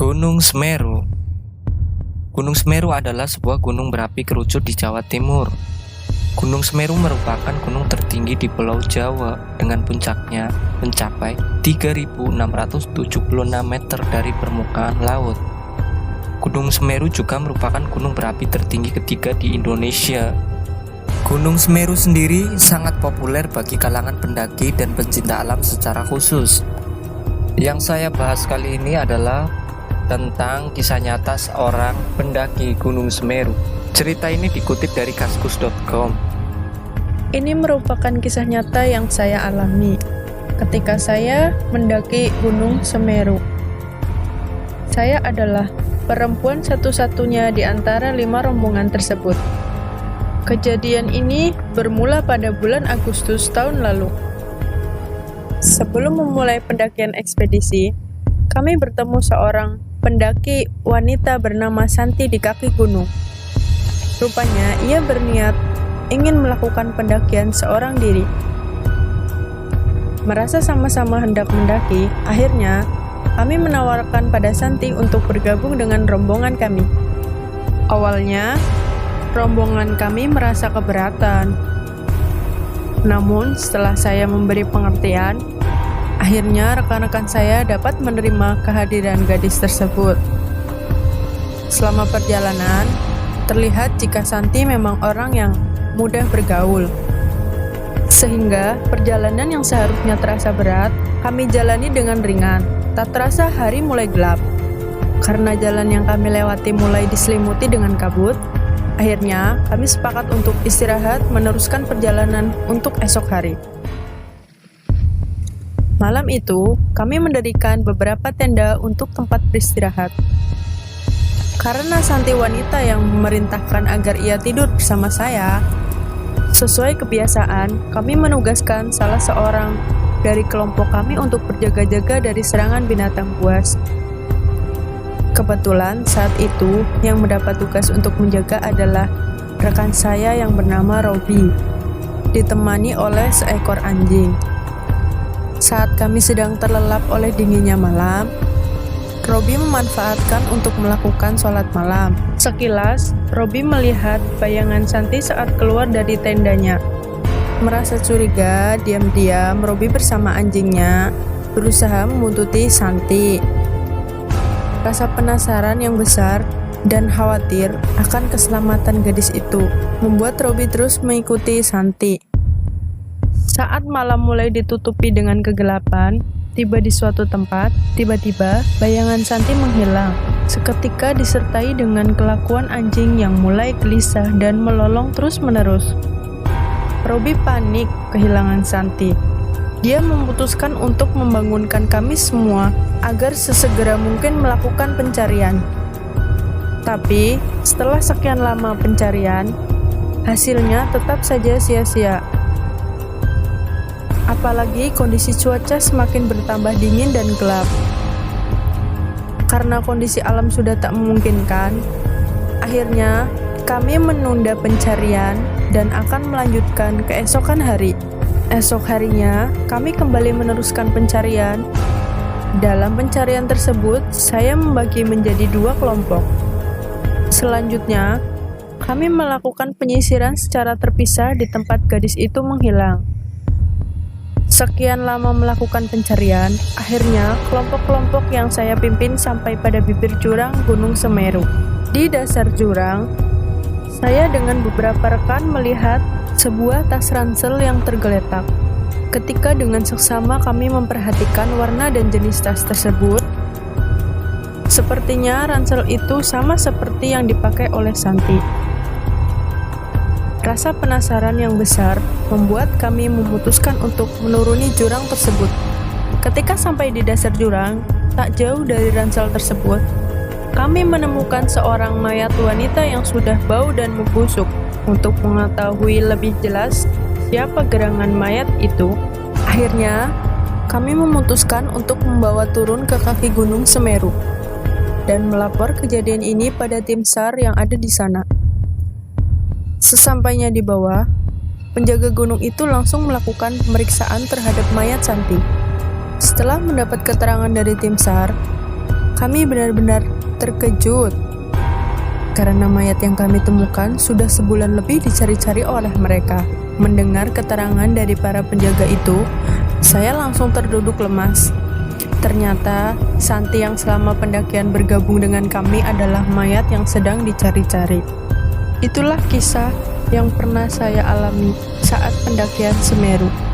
Gunung Semeru. Gunung Semeru adalah sebuah gunung berapi kerucut di Jawa Timur. Gunung Semeru merupakan gunung tertinggi di Pulau Jawa dengan puncaknya mencapai 3.676 meter dari permukaan laut. Gunung Semeru juga merupakan gunung berapi tertinggi ketiga di Indonesia. Gunung Semeru sendiri sangat populer bagi kalangan pendaki dan pencinta alam secara khusus. Yang saya bahas kali ini adalah tentang kisah nyata seorang pendaki Gunung Semeru. Cerita ini dikutip dari kaskus.com. Ini merupakan kisah nyata yang saya alami ketika saya mendaki Gunung Semeru. Saya adalah perempuan satu-satunya di antara 5 rombongan tersebut. Kejadian ini bermula pada bulan Agustus tahun lalu. Sebelum memulai pendakian ekspedisi, kami bertemu seorang pendaki wanita bernama Santi di kaki gunung. Rupanya ia berniat ingin melakukan pendakian seorang diri. Merasa sama-sama hendak mendaki, akhirnya kami menawarkan pada Santi untuk bergabung dengan rombongan kami. Awalnya, rombongan kami merasa keberatan. Namun, setelah saya memberi pengertian, akhirnya rekan-rekan saya dapat menerima kehadiran gadis tersebut. Selama perjalanan, terlihat jika Santi memang orang yang mudah bergaul. Sehingga perjalanan yang seharusnya terasa berat, kami jalani dengan ringan. Tak terasa hari mulai gelap. Karena jalan yang kami lewati mulai diselimuti dengan kabut, akhirnya kami sepakat untuk istirahat meneruskan perjalanan untuk esok hari. Malam itu, kami mendirikan beberapa tenda untuk tempat beristirahat. Karena Santi wanita yang memerintahkan agar ia tidur bersama saya, sesuai kebiasaan, kami menugaskan salah seorang dari kelompok kami untuk berjaga-jaga dari serangan binatang buas. Kebetulan saat itu yang mendapat tugas untuk menjaga adalah rekan saya yang bernama Robi, ditemani oleh seekor anjing. Saat kami sedang terlelap oleh dinginnya malam, Robi memanfaatkan untuk melakukan sholat malam. Sekilas, Robi melihat bayangan Santi saat keluar dari tendanya. Merasa curiga, diam-diam Robi bersama anjingnya berusaha membuntuti Santi. Rasa penasaran yang besar dan khawatir akan keselamatan gadis itu membuat Robi terus mengikuti Santi. Saat malam mulai ditutupi dengan kegelapan, tiba di suatu tempat, tiba-tiba bayangan Santi menghilang. Seketika disertai dengan kelakuan anjing yang mulai gelisah dan melolong terus-menerus. Robi panik kehilangan Santi. Dia memutuskan untuk membangunkan kami semua agar sesegera mungkin melakukan pencarian. Tapi, setelah sekian lama pencarian, hasilnya tetap saja sia-sia. Apalagi kondisi cuaca semakin bertambah dingin dan gelap. Karena kondisi alam sudah tak memungkinkan, akhirnya kami menunda pencarian dan akan melanjutkan keesokan hari. Esok harinya, kami kembali meneruskan pencarian. Dalam pencarian tersebut, saya membagi menjadi 2 kelompok. Selanjutnya, kami melakukan penyisiran secara terpisah di tempat gadis itu menghilang. Sekian lama melakukan pencarian, akhirnya kelompok-kelompok yang saya pimpin sampai pada bibir jurang Gunung Semeru. Di dasar jurang, saya dengan beberapa rekan melihat sebuah tas ransel yang tergeletak. Ketika dengan seksama kami memperhatikan warna dan jenis tas tersebut, sepertinya ransel itu sama seperti yang dipakai oleh Santi. Rasa penasaran yang besar membuat kami memutuskan untuk menuruni jurang tersebut. Ketika sampai di dasar jurang, tak jauh dari ransel tersebut, kami menemukan seorang mayat wanita yang sudah bau dan membusuk. Untuk mengetahui lebih jelas siapa gerangan mayat itu, akhirnya kami memutuskan untuk membawa turun ke kaki Gunung Semeru dan melapor kejadian ini pada tim SAR yang ada di sana. Sesampainya di bawah, penjaga gunung itu langsung melakukan pemeriksaan terhadap mayat Santi. Setelah mendapat keterangan dari tim SAR, Kami benar-benar terkejut karena mayat yang kami temukan sudah sebulan lebih dicari-cari oleh mereka. Mendengar keterangan dari para penjaga itu, saya langsung terduduk lemas. Ternyata Santi yang selama pendakian bergabung dengan kami adalah mayat yang sedang dicari-cari. Itulah kisah yang pernah saya alami saat pendakian Semeru.